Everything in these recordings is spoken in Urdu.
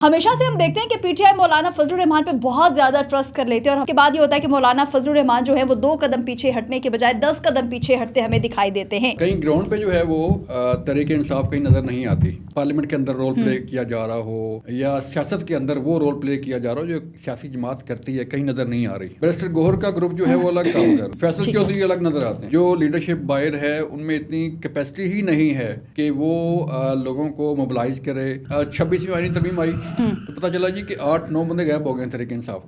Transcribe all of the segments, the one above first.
ہمیشہ سے ہم دیکھتے ہیں کہ پی ٹی آئی مولانا فضل الرحمان پہ بہت زیادہ ٹرسٹ کر لیتے ہیں، اور اس کے بعد یہ ہوتا ہے کہ مولانا فضل الرحمان جو ہے وہ 2 قدم پیچھے ہٹنے کے بجائے 10 قدم پیچھے ہٹتے ہمیں دکھائی دیتے ہیں. کہیں گراؤنڈ پہ جو ہے وہ تحریک انصاف کہیں نظر نہیں آتی. پارلیمنٹ کے اندر رول پلے کیا جا رہا ہو یا سیاست کے اندر وہ رول پلے کیا جا رہا ہو جو سیاسی جماعت کرتی ہے، کہیں نظر نہیں آ رہی. بیرسٹر گوہر کا گروپ جو ہے وہ الگ کام کر، فیصل چودھری الگ نظر آتے ہیں. جو لیڈرشپ باہر ہے ان میں اتنی کیپیسٹی ہی نہیں ہے کہ وہ لوگوں کو موبلائز کرے. 26ویں آئینی ترمیم آئی تو پتہ چلا جی کہ 8-9 بندے غائب ہو گئے ہیں تحریک انصاف.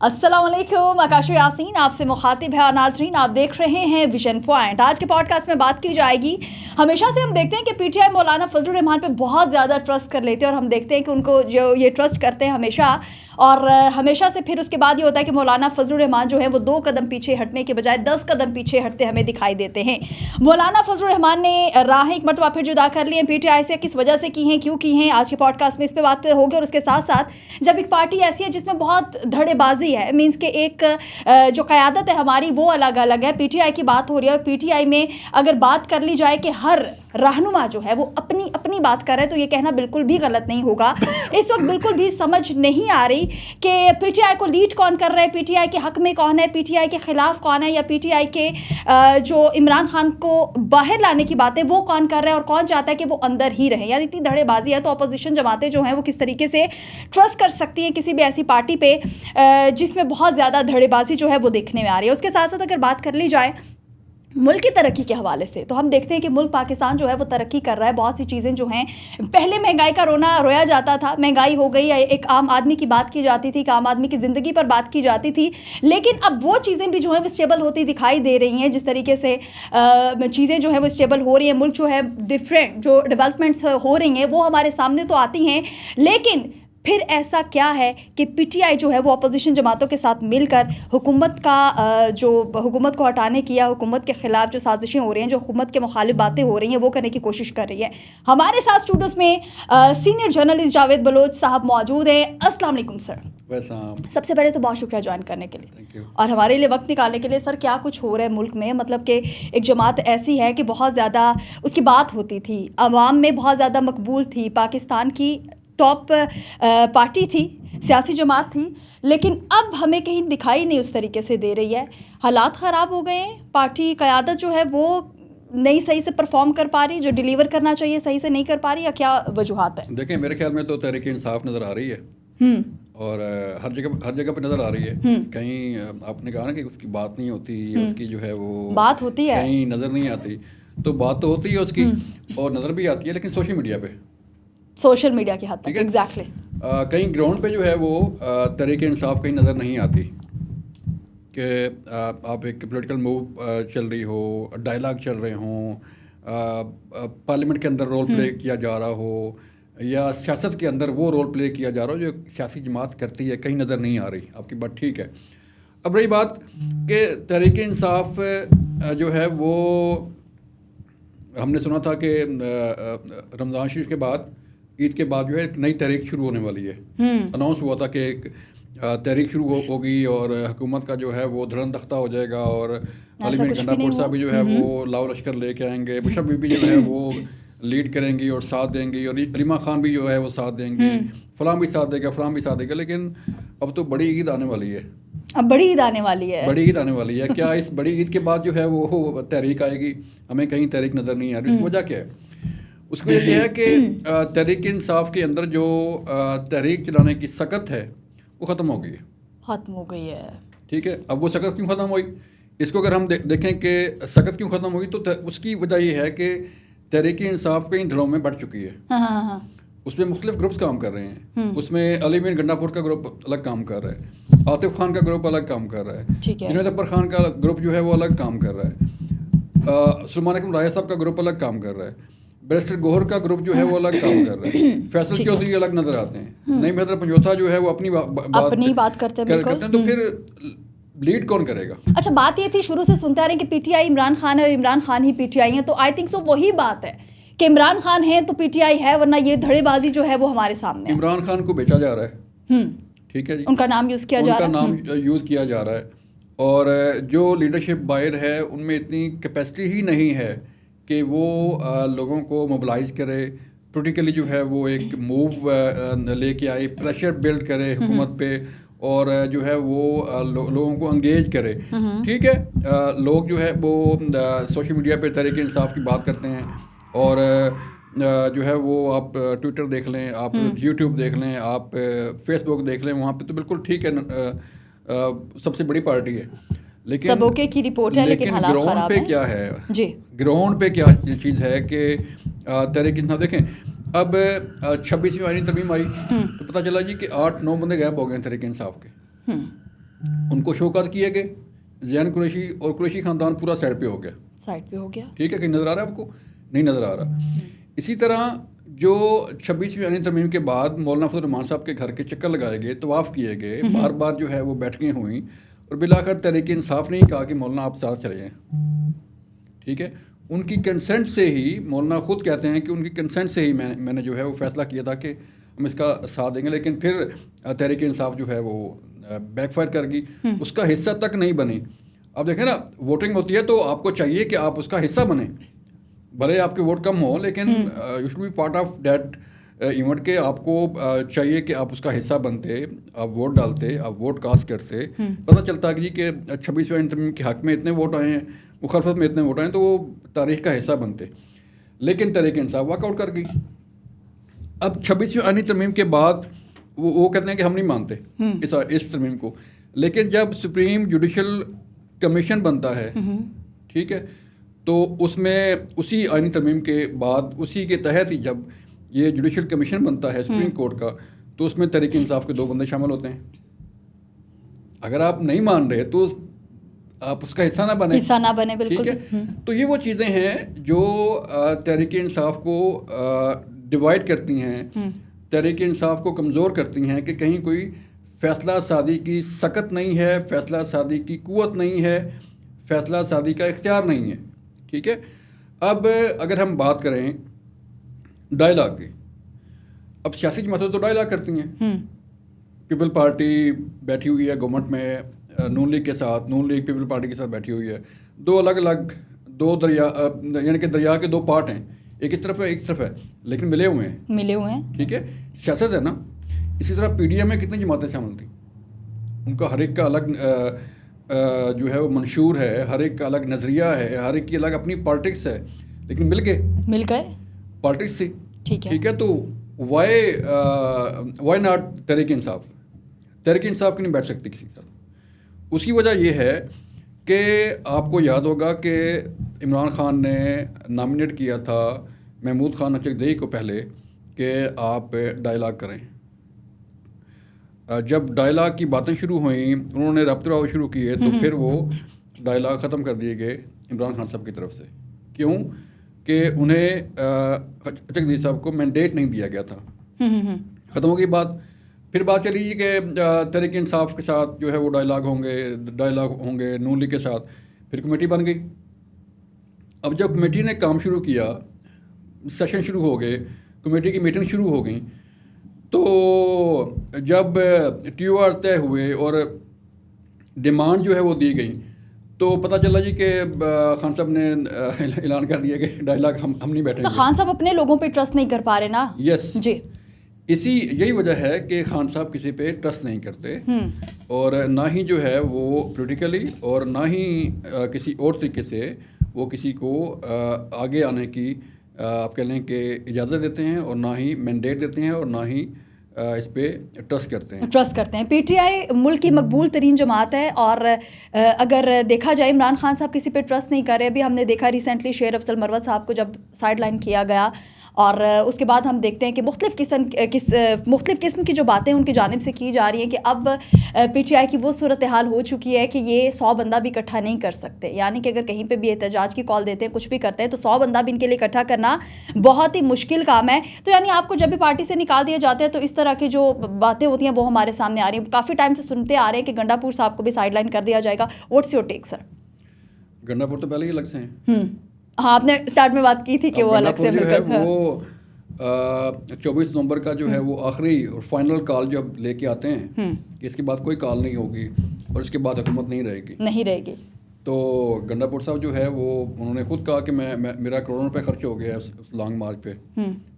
السلام علیکم، آکاش یاسین آپ سے مخاطب ہے، اور ناظرین آپ دیکھ رہے ہیں ویژن پوائنٹ. آج کے پوڈ کاسٹ میں بات کی جائے گی. ہمیشہ سے ہم دیکھتے ہیں کہ پی ٹی آئی مولانا فضل الرحمان پہ بہت زیادہ ٹرسٹ کر لیتے ہیں، اور ہم دیکھتے ہیں کہ ان کو جو یہ ٹرسٹ کرتے ہیں ہمیشہ، اور ہمیشہ سے پھر اس کے بعد یہ ہوتا ہے کہ مولانا فضل الرحمان جو ہے وہ 2 قدم پیچھے ہٹنے کے بجائے 10 قدم پیچھے ہٹتے ہمیں دکھائی دیتے ہیں. مولانا فضل الرحمان نے راہیں ایک مرتبہ پھر جدا کر لی ہیں پی ٹی آئی سے. کس وجہ سے کی ہیں، کیوں کی ہیں، آج کے پوڈ کاسٹ میں اس پہ بات ہوگی. اور اس کے ساتھ ساتھ جب ایک پارٹی ایسی ہے جس میں بہت دھڑے بازی ہے، مینس کہ ایک جو قیادت ہے ہماری وہ الگ الگ ہے. پی ٹی آئی کی بات ہو رہی ہے، اور پی ٹی آئی میں اگر بات کر لی جائے کہ ہر رہنما جو ہے وہ اپنی بات کر رہا ہے تو یہ کہنا بالکل بھی غلط نہیں ہوگا. اس وقت بالکل بھی سمجھ نہیں آ رہی کہ پی ٹی آئی کو لیڈ کون کر رہا ہے، پی ٹی آئی کے حق میں کون ہے، پی ٹی آئی کے خلاف کون ہے، یا پی ٹی آئی کے جو عمران خان کو باہر لانے کی بات ہے وہ کون کر رہا ہے، اور کون چاہتا ہے کہ وہ اندر ہی رہے. یعنی اتنی دھڑے بازی ہے تو اپوزیشن جماعتیں جو ہیں وہ کس طریقے سے ٹرسٹ کر سکتی ہیں کسی بھی ایسی پارٹی پہ جس میں بہت زیادہ دھڑے بازی جو ہے وہ دیکھنے میں آ رہی ہے. اس کے ساتھ ساتھ اگر بات کر لی جائے ملک کی ترقی کے حوالے سے تو ہم دیکھتے ہیں کہ ملک پاکستان جو ہے وہ ترقی کر رہا ہے. بہت سی چیزیں جو ہیں، پہلے مہنگائی کا رویا جاتا تھا، مہنگائی ہو گئی، ایک عام آدمی کی بات کی جاتی تھی، کہ عام آدمی کی زندگی پر بات کی جاتی تھی، لیکن اب وہ چیزیں بھی جو ہیں وہ اسٹیبل ہوتی دکھائی دے رہی ہیں. جس طریقے سے چیزیں جو ہیں وہ اسٹیبل ہو رہی ہیں، ملک جو ہے ڈفرینٹ جو ڈیولپمنٹس ہو رہی ہیں وہ ہمارے سامنے تو آتی ہیں، لیکن پھر ایسا کیا ہے کہ پی ٹی آئی جو ہے وہ اپوزیشن جماعتوں کے ساتھ مل کر حکومت کو ہٹانے کی یا حکومت کے خلاف جو سازشیں ہو رہی ہیں، جو حکومت کے مخالف باتیں ہو رہی ہیں وہ کرنے کی کوشش کر رہی ہے. ہمارے ساتھ اسٹوڈیوز میں سینئر جرنلسٹ جاوید بلوچ صاحب موجود ہیں. السلام علیکم سر. سب سے پہلے تو بہت شکریہ جوائن کرنے کے لیے اور ہمارے لیے وقت نکالنے کے لیے. سر کیا کچھ ہو رہا ہے ملک میں؟ مطلب کہ ایک جماعت ایسی ہے کہ بہت زیادہ اس کی بات ہوتی تھی، عوام میں بہت زیادہ مقبول تھی، پاکستان کی ٹاپ پارٹی تھی، سیاسی جماعت تھی، لیکن اب ہمیں کہیں دکھائی نہیں اس طریقے سے دے رہی ہے. حالات خراب ہو گئے ہیں، پارٹی قیادت جو ہے وہ نہیں صحیح سے پرفارم کر پا رہی، جو ڈیلیور کرنا چاہیے صحیح سے نہیں کر پا رہی، یا کیا وجوہات ہیں؟ دیکھیں میرے خیال میں تو تحریک انصاف نظر آ رہی ہے اور ہر جگہ پہ نظر آ رہی ہے. کہیں آپ نے کہا نا کہ اس کی بات نہیں ہوتی، اس کی جو ہے وہ بات ہوتی ہے، کہیں نظر نہیں آتی. تو بات تو ہوتی ہے اس کی اور نظر بھی آتی ہے، لیکن سوشل میڈیا کی حد تک. ایگزیکٹلی کہیں گراؤنڈ پہ جو ہے وہ تحریک انصاف کہیں نظر نہیں آتی کہ آپ ایک پولیٹیکل موو چل رہی ہو، ڈائلاگ چل رہے ہوں، پارلیمنٹ کے اندر رول پلے کیا جا رہا ہو یا سیاست کے اندر وہ رول پلے کیا جا رہا ہو جو سیاسی جماعت کرتی ہے، کہیں نظر نہیں آ رہی. آپ کی بات ٹھیک ہے. اب رہی بات کہ تحریک انصاف جو ہے وہ ہم نے سنا تھا کہ رمضان شریف کے بعد، عید کے بعد جو ہے ایک نئی تحریک شروع ہونے والی ہے. اناؤنس ہوا تھا کہ ایک تحریک شروع ہوگی اور حکومت کا جو ہے وہ دھڑن تختہ ہو جائے گا، اور علی میر گنڈا پور صاحب بھی جو ہے وہ لاؤ لشکر لے کے آئیں گے، بشپ بی بی جو ہے وہ لیڈ کریں گی اور ساتھ دیں گی، اور علیمہ خان بھی جو ہے وہ ساتھ دیں گی، فلاں بھی ساتھ دے گا، فلاں بھی ساتھ دے گا. لیکن اب تو بڑی عید آنے والی ہے. بڑی عید آنے والی ہے. کیا اس بڑی عید کے بعد جو ہے وہ تحریک آئے گی؟ ہمیں کہیں تحریک نظر نہیں آ رہی. اس کی وجہ کیا ہے؟ اس کی وجہ یہ ہے کہ تحریک انصاف کے اندر جو تحریک چلانے کی سکت ہے وہ ختم ہو گئی ہے. ٹھیک ہے. اب وہ سکت کیوں ختم ہوئی؟ اس کو اگر ہم دیکھیں کہ سکت کیوں ختم ہوئی تو اس کی وجہ یہ ہے کہ تحریک انصاف کئی دھڑوں میں بڑھ چکی ہے. اس میں مختلف گروپس کام کر رہے ہیں. اس میں علی میر گنڈا پور کا گروپ الگ کام کر رہا ہے، عاطف خان کا گروپ الگ کام کر رہا ہے، جنید اکبر خان کا گروپ جو ہے وہ الگ کام کر رہا ہے، سلمان اکرم راہی صاحب کا گروپ الگ کام کر رہا ہے، بیرسٹر گوہر کا گروپ جو ہے وہ الگ کام کر رہا ہے، فیصل چودھری الگ نظر آتے ہیں، نعیم حیدر پنجوتھا جو ہے وہ اپنی بات کرتے ہیں. تو پھر لیڈ کون کرے گا؟ اچھا، بات یہ تھی شروع سے سنتے آ رہے ہیں کہ P T I Imran Khan ہے اور عمران خان ہی پی ٹی آئی ہیں. تو آئی تھنک سو وہی بات ہے کہ عمران خان ہے تو پی ٹی آئی ہے، ورنہ یہ دھڑے بازی جو ہے وہ ہمارے سامنے. عمران خان کو بیچا جا رہا ہے. ٹھیک ہے جی، ان کا نام یوز کیا جا رہا ہے، اور جو لیڈرشپ باہر ہے ان میں اتنی کیپیسٹی ہی نہیں ہے کہ وہ لوگوں کو موبلائز کرے، پولیٹیکلی جو ہے وہ ایک موو لے کے آئے، پریشر بلڈ کرے حکومت پہ، اور جو ہے وہ لوگوں کو انگیج کرے. ٹھیک ہے، لوگ جو ہے وہ سوشل میڈیا پہ تحریک انصاف کی بات کرتے ہیں، اور جو ہے وہ آپ ٹویٹر دیکھ لیں، آپ یوٹیوب دیکھ لیں، آپ فیس بک دیکھ لیں، وہاں پہ تو بالکل ٹھیک ہے، سب سے بڑی پارٹی ہے. لیکن سب اوکے کی رپورٹ ہے، لیکن حالات گراؤنڈ خراب پہ ہیں. کیا ہے؟ جی، گراؤنڈ پہ کیا چیز ہے کہ تحریک انصاف دیکھیں. اب 26ویں آئینی ترمیم آئی تو پتہ چلا جی کہ 8-9 بندے غائب ہو گئے تحریک انصاف کے. ان کو شوکات کیے گئے، زین قریشی اور قریشی خاندان پورا سائڈ پہ ہو گیا. سائڈ پہ ہو گیا. ٹھیک ہے، کہیں نظر آ رہا ہے آپ کو؟ نہیں نظر آ رہا. اسی طرح جو 26ویں آئینی ترمیم کے بعد مولانا فضل الرحمان صاحب کے گھر کے چکر لگائے گئے، طواف کیے گئے، بار بار جو ہے وہ بیٹھکیں ہوئیں، اور بالآخر تحریک انصاف نے ہی کہا کہ مولانا آپ ساتھ چلے جائیں. ٹھیک ہے، ان کی کنسنٹ سے ہی، مولانا خود کہتے ہیں کہ ان کی کنسنٹ سے ہی میں نے جو ہے وہ فیصلہ کیا تھا کہ ہم اس کا ساتھ دیں گے. لیکن پھر تحریک انصاف جو ہے وہ بیک فائر کر گئی، اس کا حصہ تک نہیں بنی. اب دیکھیں نا، ووٹنگ ہوتی ہے تو آپ کو چاہیے کہ آپ اس کا حصہ بنیں، بھلے آپ کے ووٹ کم ہوں، لیکن you should be part of that event کے آپ کو چاہیے کہ آپ اس کا حصہ بنتے، آپ ووٹ ڈالتے، آپ ووٹ کاسٹ کرتے. پتہ چلتا کہ جی کہ 26ویں آئینی ترمیم کے حق میں اتنے ووٹ آئے ہیں، مخالفت میں اتنے ووٹ آئے ہیں، تو وہ تاریخ کا حصہ بنتے. لیکن تحریک انصاف واک آؤٹ کر گئی. اب 26ویں آئینی ترمیم کے بعد وہ کہتے ہیں کہ ہم نہیں مانتے اس ترمیم کو. لیکن جب سپریم جوڈیشل کمیشن بنتا ہے، ٹھیک ہے، تو اس میں اسی آئینی ترمیم کے بعد، اسی کے تحت ہی جب یہ جوڈیشل کمیشن بنتا ہے سپریم کورٹ کا، تو اس میں تحریک انصاف کے 2 بندے شامل ہوتے ہیں. اگر آپ نہیں مان رہے تو آپ اس کا حصہ نہ بنے. بالکل. ٹھیک ہے، تو یہ وہ چیزیں ہیں جو تحریک انصاف کو ڈیوائڈ کرتی ہیں، تحریک انصاف کو کمزور کرتی ہیں، کہ کہیں کوئی فیصلہ سازی کی سکت نہیں ہے، فیصلہ سازی کی قوت نہیں ہے، فیصلہ سازی کا اختیار نہیں ہے. ٹھیک ہے، اب اگر ہم بات کریں ڈائلاگ کی، اب سیاسی جماعتیں تو ڈائلاگ کرتی ہیں. پیپل پارٹی بیٹھی ہوئی ہے گورنمنٹ میں نون لیگ کے ساتھ، نون لیگ پیپل پارٹی کے ساتھ بیٹھی ہوئی ہے. 2 الگ الگ 2 دریا، یعنی کہ دریا کے 2 پارٹ ہیں، ایک اس طرف ہے ایک اس طرف ہے، لیکن ملے ہوئے ہیں. ٹھیک ہے، سیاست ہے نا. اسی طرح پی ڈی ایم میں کتنی جماعتیں شامل تھیں، ان کا ہر ایک کا الگ جو ہے وہ منشور ہے، ہر ایک کا الگ نظریہ ہے، ہر ایک کی الگ اپنی پالیٹکس ہے، لیکن مل گئے پالیٹکس سے. ٹھیک ہے، تو وائی ناٹ تحریک انصاف کی نہیں بیٹھ سکتی کسی کے ساتھ. اس کی وجہ یہ ہے کہ آپ کو یاد ہوگا کہ عمران خان نے نامنیٹ کیا تھا محمود خان اچکدئی کو پہلے کہ آپ ڈائلاگ کریں. جب ڈائلاگ کی باتیں شروع ہوئیں، انہوں نے رابطے شروع کیے، تو پھر وہ ڈائلاگ ختم کر دیے گئے عمران خان صاحب کی طرف سے. کیوں؟ کہ انہیں اچکدئی صاحب کو مینڈیٹ نہیں دیا گیا تھا. ختم ہو گئی بات. پھر بات چلی کہ تحریک انصاف کے ساتھ جو ہے وہ ڈائلاگ ہوں گے نون لیگ کے ساتھ. پھر کمیٹی بن گئی. اب جب کمیٹی نے کام شروع کیا، سیشن شروع ہو گئے، کمیٹی کی میٹنگ شروع ہو گئی، تو جب ٹی او آر طے ہوئے اور ڈیمانڈ جو ہے وہ دی گئی، تو پتہ چلا جی کہ خان صاحب نے اعلان کر دیا کہ ڈائلاگ ہم نہیں بیٹھیں گے. خان صاحب اپنے لوگوں پہ ٹرسٹ نہیں کر پا رہے نا. یس جی، یہی وجہ ہے کہ خان صاحب کسی پہ ٹرسٹ نہیں کرتے، اور نہ ہی جو ہے وہ پولیٹیکلی اور نہ ہی کسی اور طریقے سے وہ کسی کو آگے آنے کی آپ کہہ لیں کہ اجازت دیتے ہیں، اور نہ ہی مینڈیٹ دیتے ہیں، اور نہ ہی اس پہ ٹرسٹ کرتے ہیں. پی ٹی آئی ملک کی مقبول ترین جماعت ہے، اور اگر دیکھا جائے عمران خان صاحب کسی پہ ٹرسٹ نہیں کر رہے. ابھی ہم نے دیکھا ریسنٹلی شیر افضل مروت صاحب کو جب سائڈ لائن کیا گیا، اور اس کے بعد ہم دیکھتے ہیں کہ مختلف قسم کی جو باتیں ان کی جانب سے کی جا رہی ہیں کہ اب پی ٹی آئی کی وہ صورتحال ہو چکی ہے کہ یہ 100 بندہ بھی اکٹھا نہیں کر سکتے. یعنی کہ اگر کہیں پہ بھی احتجاج کی کال دیتے ہیں، کچھ بھی کرتے ہیں، تو 100 بندہ بھی ان کے لیے اکٹھا کرنا بہت ہی مشکل کام ہے. تو یعنی آپ کو جب بھی پارٹی سے نکال دیا جاتا ہے تو اس طرح کی جو باتیں ہوتی ہیں وہ ہمارے سامنے آ رہی ہیں. کافی ٹائم سے سنتے آ رہے ہیں کہ گنڈا پور صاحب کو بھی سائڈ لائن کر دیا جائے گا. واٹس یور ٹیک سر؟ گنڈا پور تو پہلے ہی الگ سے ہیں. ہاں، آپ نے اسٹارٹ میں بات کی تھی کہ وہ الگ سے مل کر، وہ 24 نومبر کا جو ہے وہ آخری اور فائنل کال جب لے کے آتے ہیں کہ اس کے بعد کوئی کال نہیں ہوگی اور اس کے بعد حکومت نہیں رہے گی، تو گنڈاپور صاحب جو ہے وہ انہوں نے خود کہا کہ میرا کروڑوں روپے خرچ ہو گیا ہے اس لانگ مارچ پہ،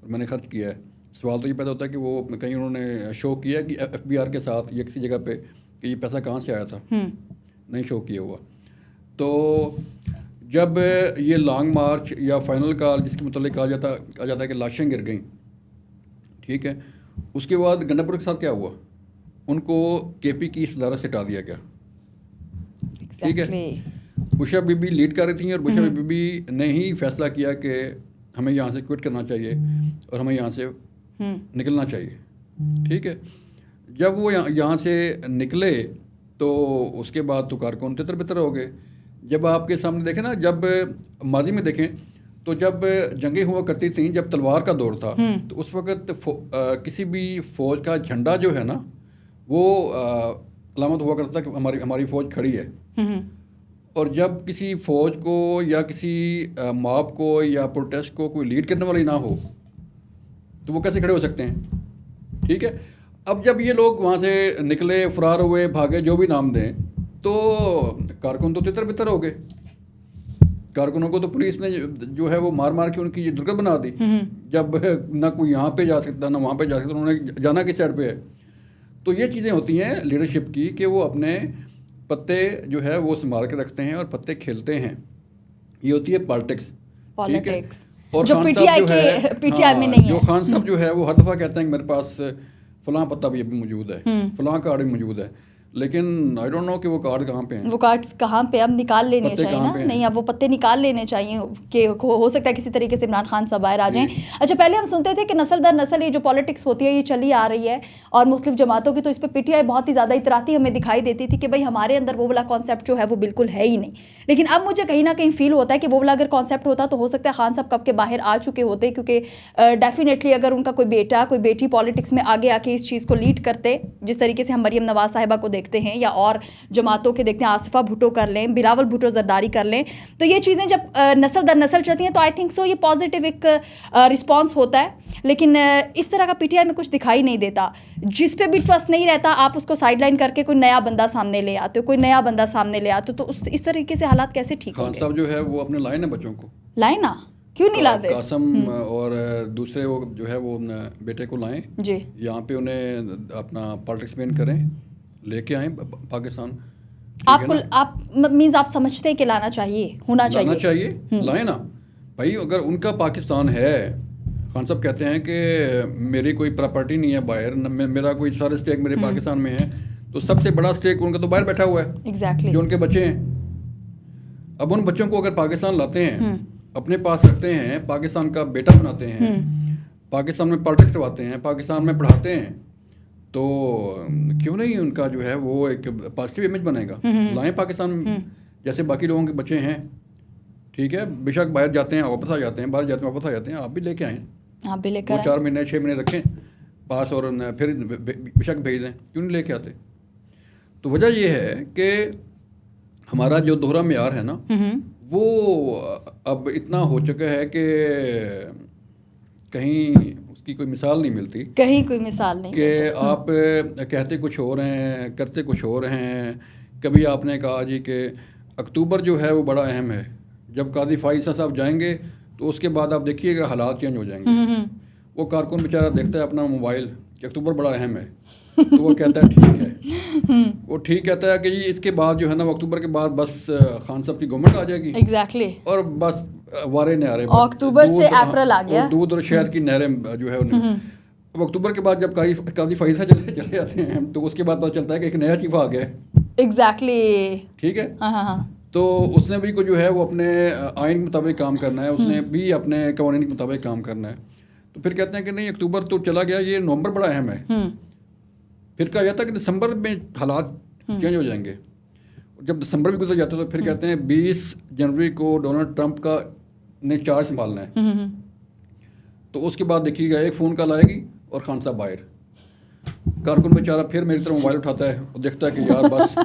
میں نے خرچ کیا ہے. سوال تو یہ پیدا ہوتا ہے کہ وہ کہیں انہوں نے شو کیا کہ FBI کے ساتھ یا کسی جگہ پہ کہ یہ پیسہ کہاں سے آیا تھا، نہیں شو کیا ہوا. تو جب یہ لانگ مارچ یا فائنل کال جس کے متعلق کہا جاتا ہے کہ لاشیں گر گئیں، ٹھیک ہے، اس کے بعد گنڈاپور کے ساتھ کیا ہوا؟ ان کو KP کی صدارت سے ہٹا دیا گیا. ٹھیک ہے، بشرا بی بی لیڈ کر رہی تھیں اور بشرا بی بی نے ہی فیصلہ کیا کہ ہمیں یہاں سے کوئٹ کرنا چاہیے اور ہمیں یہاں سے نکلنا چاہیے. ٹھیک ہے، جب وہ یہاں سے نکلے تو اس کے بعد تو کارکن تتر بتر ہو گئے. جب آپ کے سامنے دیکھیں نا، جب ماضی میں دیکھیں تو جب جنگیں ہوا کرتی تھیں، جب تلوار کا دور تھا، تو اس وقت کسی بھی فوج کا جھنڈا جو ہے نا وہ علامت ہوا کرتا تھا کہ ہماری فوج کھڑی ہے. اور جب کسی فوج کو یا کسی ماب کو یا پروٹیسٹ کو کوئی لیڈ کرنے والی نہ ہو تو وہ کیسے کھڑے ہو سکتے ہیں؟ ٹھیک ہے، اب جب یہ لوگ وہاں سے نکلے، فرار ہوئے، بھاگے، جو بھی نام دیں، تو کارکن تو تتر بتر ہو گئے. کارکنوں کو تو پولیس نے جو ہے وہ مار مار کے ان کی یہ درگت بنا دی. جب نہ کوئی یہاں پہ جا سکتا نہ وہاں پہ جا سکتا، انہوں نے جانا کس سائڈ پہ ہے. تو یہ چیزیں ہوتی ہیں لیڈرشپ کی کہ وہ اپنے پتے جو ہے وہ سنبھال کے رکھتے ہیں اور پتے کھیلتے ہیں. یہ ہوتی ہے پالیٹکس. ٹھیک ہے، اور جو پی ٹی آئی میں نہیں ہے. جو خان صاحب جو ہے وہ ہر دفعہ کہتے ہیں کہ میرے پاس فلاں پتہ بھی ابھی موجود ہے، فلاں کارڈ بھی موجود ہے، لیکن آئی ڈونٹ نو کہ وہ کارڈ کہاں پہ ہیں، وہ کارڈز کہاں پہ اب نکال لینے چاہیے نا. نہیں، اب وہ پتے نکال لینے چاہیے کہ ہو سکتا ہے کسی طریقے سے عمران خان صاحب باہر آ جائیں. اچھا، پہلے ہم سنتے تھے کہ نسل در نسل یہ جو پالیٹکس ہوتی ہے یہ چلی آ رہی ہے اور مختلف جماعتوں کی، تو اس پہ پی ٹی آئی بہت ہی زیادہ اطراتی ہمیں دکھائی دیتی تھی کہ بھائی ہمارے اندر وہ والا کانسیپٹ جو ہے وہ بالکل ہے ہی نہیں. لیکن اب مجھے کہیں نہ کہیں فیل ہوتا ہے کہ وہ والا اگر کانسیپٹ ہوتا تو ہو سکتا ہے خان صاحب کب کے باہر آ چکے ہوتے، کیونکہ ڈیفینیٹلی اگر ان کا کوئی بیٹا کوئی بیٹی پالیٹکس میں آگے آ کے اس چیز کو لیڈ کرتے، جس طریقے سے ہم مریم نواز صاحبہ کو دیکھتے ہیں یا اور جماعتوں کے دیکھتے ہیں، آصفہ بھٹو کر لیں، بلاول بھٹو زرداری کر لیں، تو یہ چیزیں جب نسل در نسل چلتی ہیں تو آئی تھنک سو یہ پازیٹیو ایک رسپانس ہوتا ہے. لیکن اس طرح کا پی ٹی آئی میں کچھ دکھائی نہیں دیتا. جس پہ بھی ٹرسٹ نہیں رہتا آپ اس کو سائڈ لائن کر کے کوئی نیا بندہ سامنے لے آتے ہو، کوئی نیا بندہ سامنے لے آتے ہو، تو اس طریقے سے حالات کیسے ٹھیک ہوں گے؟ خان صاحب جو ہے وہ اپنے لائے نا بچوں کو، لائے نا، کیوں نہیں لاتے؟ قاسم اور دوسرے وہ جو ہے وہ بیٹے کو لائیں جی، یہاں پہ انہیں اپنا پالیٹکس مین کریں، لے کے آئیں پاکستان. آپ مینز آپ سمجھتے ہیں کہ لانا چاہیے، ہونا چاہیے، لائیں نا بھائی. اگر ان کا پاکستان ہے، خان صاحب کہتے ہیں کہ میری کوئی پراپرٹی نہیں ہے باہر، میرا کوئی سارے اسٹیک میرے پاکستان میں ہے، تو سب سے بڑا اسٹیک ان کا تو باہر بیٹھا ہوا ہے، ایگزیکٹلی، جو ان کے بچے ہیں. اب ان بچوں کو اگر پاکستان لاتے ہیں، اپنے پاس رکھتے ہیں، پاکستان کا بیٹا بناتے ہیں، پاکستان میں پالیٹکس کرواتے ہیں، پاکستان میں پڑھاتے ہیں، تو کیوں نہیں ان کا جو ہے وہ ایک پازیٹیو امیج بنے گا. لائیں پاکستان میں جیسے باقی لوگوں کے بچے ہیں. ٹھیک ہے، بے شک باہر جاتے ہیں واپس آ جاتے ہیں، باہر جاتے ہیں واپس آ جاتے ہیں، آپ بھی لے کے آئیں، آپ بھی لے کر 4 مہینے 6 مہینے رکھیں پاس اور پھر بے شک بھیج دیں. کیوں نہیں لے کے آتے؟ تو وجہ یہ ہے کہ ہمارا جو دوہرا معیار ہے نا وہ اب اتنا ہو چکا ہے کہ کہیں اس کی کوئی مثال نہیں ملتی، کہیں کوئی مثال نہیں کہ آپ کہتے کچھ اور ہیں، کرتے کچھ اور ہیں. کبھی آپ نے کہا جی کہ اکتوبر جو ہے وہ بڑا اہم ہے، جب قاضی فائزہ صاحب جائیں گے تو اس کے بعد آپ دیکھیے گا حالات چینج ہو جائیں گے. وہ کارکن بیچارہ دیکھتا ہے اپنا موبائل کہ اکتوبر بڑا اہم ہے، تو وہ کہتا ہے ٹھیک ہے، وہ ٹھیک کہتا ہے کہ جی اس کے بعد جو ہے نا وہ اکتوبر کے بعد بس خان صاحب کی گورنمنٹ آ جائے گی، ایگزیکٹلی، اور بس وارے نہرے، اکتوبر سے اپریل آ گیا، دودھ اور شہد کی نہریں جو ہے انہیں. اب اکتوبر کے بعد جب قاضی فائزہ چلے جاتے ہیں تو اس کے بعد پتہ چلتا ہے کہ ایک نیا چیف آ گیا ہے. ایگزیکٹلی، ٹھیک ہے، تو اس نے بھی جو ہے وہ اپنے آئین کے مطابق کام کرنا ہے، اس نے بھی اپنے قوانین کے مطابق کام کرنا ہے. تو پھر کہتے ہیں کہ نہیں اکتوبر تو چلا گیا، یہ نومبر بڑا اہم ہے. پھر کہا جاتا ہے کہ دسمبر میں حالات چینج ہو جائیں گے. جب دسمبر بھی گزر جاتا ہے تو پھر کہتے ہیں 20 جنوری کو ڈونلڈ ٹرمپ کا نے چارج سنبھالنا ہے. تو اس کے بعد دیکھیے گا ایک فون کال آئے گی اور خان صاحب باہر. کارکن بیچارہ پھر میری طرف موبائل اٹھاتا ہے اور دیکھتا ہے کہ یار بس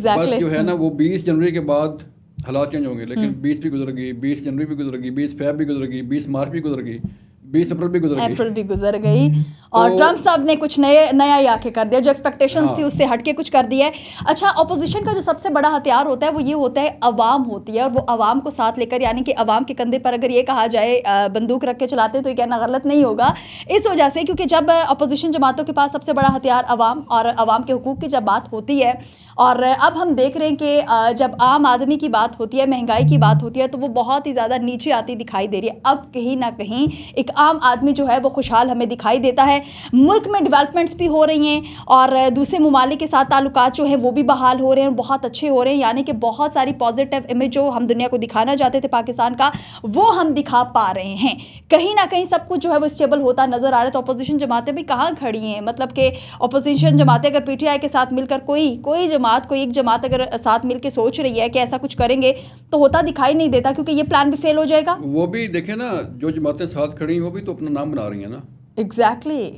بس جو ہے نا وہ 20 جنوری کے بعد حالات چینج ہوں گے. لیکن 20 بھی گزر گئی، 20 جنوری بھی گزر گئی، 20 فیب بھی گزر گئی، 20 مارچ بھی گزر گئی، 20 اپریل بھی گزر گئی، اپریل بھی گزر گئی. اور ٹرمپ صاحب نے کچھ نیا ہی آ کے کر دیا, جو ایکسپیکٹیشنز تھی اس سے ہٹ کے کچھ کر دیا ہے. اچھا, اپوزیشن کا جو سب سے بڑا ہتھیار ہوتا ہے وہ یہ ہوتا ہے عوام ہوتی ہے, اور وہ عوام کو ساتھ لے کر, یعنی کہ عوام کے کندھے پر اگر یہ کہا جائے بندوق رکھ کے چلاتے ہیں تو یہ کہنا غلط نہیں ہوگا, اس وجہ سے کیونکہ جب اپوزیشن جماعتوں کے پاس سب سے بڑا ہتھیار عوام اور عوام کے حقوق کی جب بات ہوتی ہے, اور اب ہم دیکھ رہے ہیں کہ جب عام آدمی کی بات ہوتی ہے, مہنگائی کی بات ہوتی ہے, تو وہ بہت ہی زیادہ نیچے آتی دکھائی دے رہی ہے. اب کہیں نہ کہیں ایک عام آدمی جو ہے وہ خوشحال ہمیں دکھائی دیتا ہے. ملک میں ڈیولپمنٹس بھی ہو رہی ہیں اور دوسرے ممالک کے ساتھ تعلقات جو ہیں وہ بھی بحال ہو رہے ہیں, بہت اچھے ہو رہے ہیں, یعنی کہ بہت ساری پازیٹیو امیج جو ہم دنیا کو دکھانا چاہتے تھے پاکستان کا, وہ ہم دکھا پا رہے ہیں. کہیں نہ کہیں سب کچھ جو ہے وہ اسٹیبل ہوتا نظر آ رہا ہے. تو اپوزیشن جماعتیں بھی کہاں کھڑی ہیں, مطلب کہ اپوزیشن جماعتیں اگر پی ٹی آئی کے ساتھ مل کر کوئی جماعت, کوئی ایک جماعت اگر ساتھ مل کے سوچ رہی ہے کہ ایسا کچھ کریں گے, تو ہوتا دکھائی نہیں دیتا, کیونکہ یہ پلان بھی فیل ہو جائے گا. وہ بھی دیکھیں نا, جو جماعتیں ساتھ کھڑی ہیں وہ بھی تو اپنا نام بنا رہی ہیں نا. ایگزیکٹلی.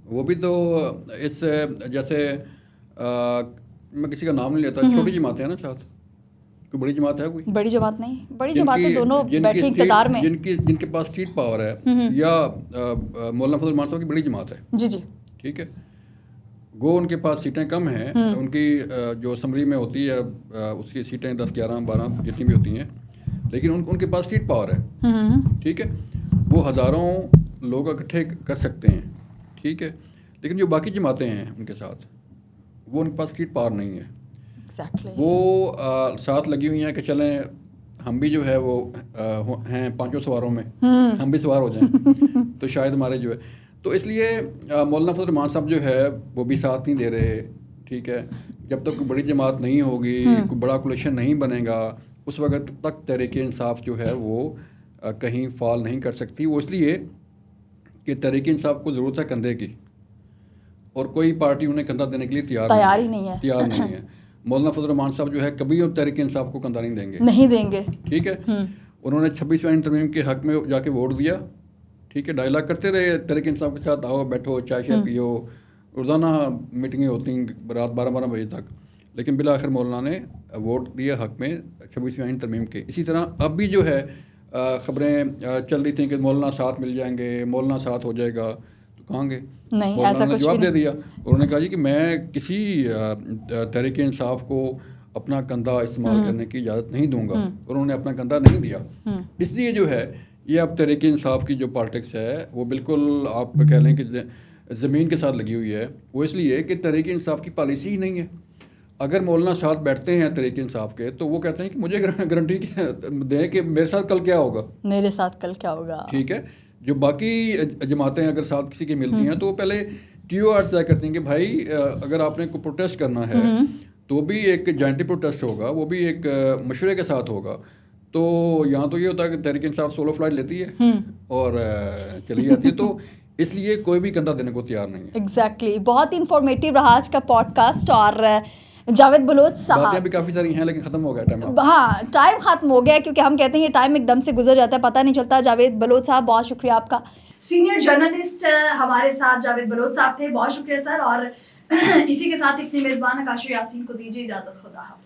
وہ بھی تو اس جیسے میں کسی کا نام نہیں لیتا, چھوٹی جماعتیں ہیں نا ساتھ, کوئی بڑی جماعت ہے, کوئی بڑی جماعت نہیں, بڑی جماعتیں دونوں بیٹھی اقتدار میں, جن کے پاس سیٹ پاور ہے, یا مولانا فضل الرحمان صاحب کی بڑی جماعت ہے. جی جی, ٹھیک ہے, گو ان کے پاس سیٹیں کم ہیں, ان کی جو اسمبلی میں ہوتی ہے اس کی سیٹیں 10 11 12 جتنی بھی ہوتی ہیں, لیکن ان کے پاس سیٹ پاور ہے. ٹھیک ہے, وہ ہزاروں لوگ اکٹھے کر سکتے ہیں. ٹھیک ہے, لیکن جو باقی جماعتیں ہیں ان کے ساتھ, وہ ان کے پاس سیٹ پاور نہیں ہے. وہ ساتھ لگی ہوئی ہیں کہ چلیں ہم بھی جو ہے وہ ہیں 5 سواروں میں, ہم بھی سوار ہو جائیں تو شاید ہمارے جو ہے, تو اس لیے مولانا فضل الرحمان صاحب جو ہے وہ بھی ساتھ نہیں دے رہے. ٹھیک ہے, جب تک کوئی بڑی جماعت نہیں ہوگی, کوئی بڑا کولیشن نہیں بنے گا, اس وقت تک تحریک انصاف جو ہے وہ کہیں فال نہیں کر سکتی. وہ اس لیے کہ تحریک انصاف کو ضرورت ہے کندھے کی, اور کوئی پارٹی انہیں کندھا دینے کے لیے تیار ہی نہیں ہے. مولانا فضل الرحمان صاحب جو ہے کبھی تحریک انصاف کو کندھا نہیں دیں گے. ٹھیک ہے, انہوں نے 26 ترمیم کے حق میں جا کے ووٹ دیا. ٹھیک ہے, ڈائلاگ کرتے رہے تحریک انصاف کے ساتھ, آؤ بیٹھو چائے شائے پیو, روزانہ میٹنگیں ہوتی ہیں رات 12 بجے تک, لیکن بالآخر مولانا نے ووٹ دیا حق میں 26 ترمیم کے. اسی طرح اب بھی جو ہے خبریں چل رہی تھیں کہ مولانا ساتھ مل جائیں گے, مولانا ساتھ ہو جائے گا, تو کہاں گے؟ مولانا نے جواب دے دیا, انہوں نے کہا جی کہ میں کسی تحریک انصاف کو اپنا کندھا استعمال کرنے کی اجازت نہیں دوں گا, اور انہوں نے اپنا کندھا نہیں دیا. اس لیے جو ہے یہ اب تحریک انصاف کی جو پالیٹکس ہے وہ بالکل آپ کہہ لیں کہ زمین کے ساتھ لگی ہوئی ہے. وہ اس لیے کہ تحریک انصاف کی پالیسی ہی نہیں ہے. اگر مولانا ساتھ بیٹھتے ہیں تحریک انصاف کے, تو وہ کہتے ہیں کہ مجھے گارنٹی دیں کہ میرے ساتھ کل کیا ہوگا. ٹھیک ہے, جو باقی جماعتیں اگر ساتھ کسی کی ملتی ہیں تو وہ پہلے ٹی او آر سے کرتی ہیں کہ بھائی اگر آپ نے کوئی پروٹیسٹ کرنا ہے تو بھی ایک جوائنٹلی پروٹیسٹ ہوگا, وہ بھی ایک مشورے کے ساتھ ہوگا. تو یہاں تو یہ ہوتا ہے کہ تحریک انصاف سولو فلائٹ لیتی ہے اور چلی جاتی ہے, تو اس لیے کوئی بھی کندھا دینے کو تیار نہیں ہے. ایگزیکٹلی. بہت ہی انفارمیٹیو رہا آج کا پوڈ کاسٹ. اور جاوید بلوچ صاحب, باتیں بھی کافی ساری ہیں لیکن ختم ہو گیا ٹائم. ہاں, ٹائم ختم ہو گیا, کیونکہ ہم کہتے ہیں یہ ٹائم ایک دم سے گزر جاتا ہے, پتہ نہیں چلتا. جاوید بلوچ صاحب بہت شکریہ آپ کا. سینئر جرنلسٹ ہمارے ساتھ جاوید بلوچ صاحب تھے, بہت شکریہ سر. اور اسی کے ساتھ اپنی میزبان آکاشو یاسین کو دیجیے اجازت. خدا حافظ.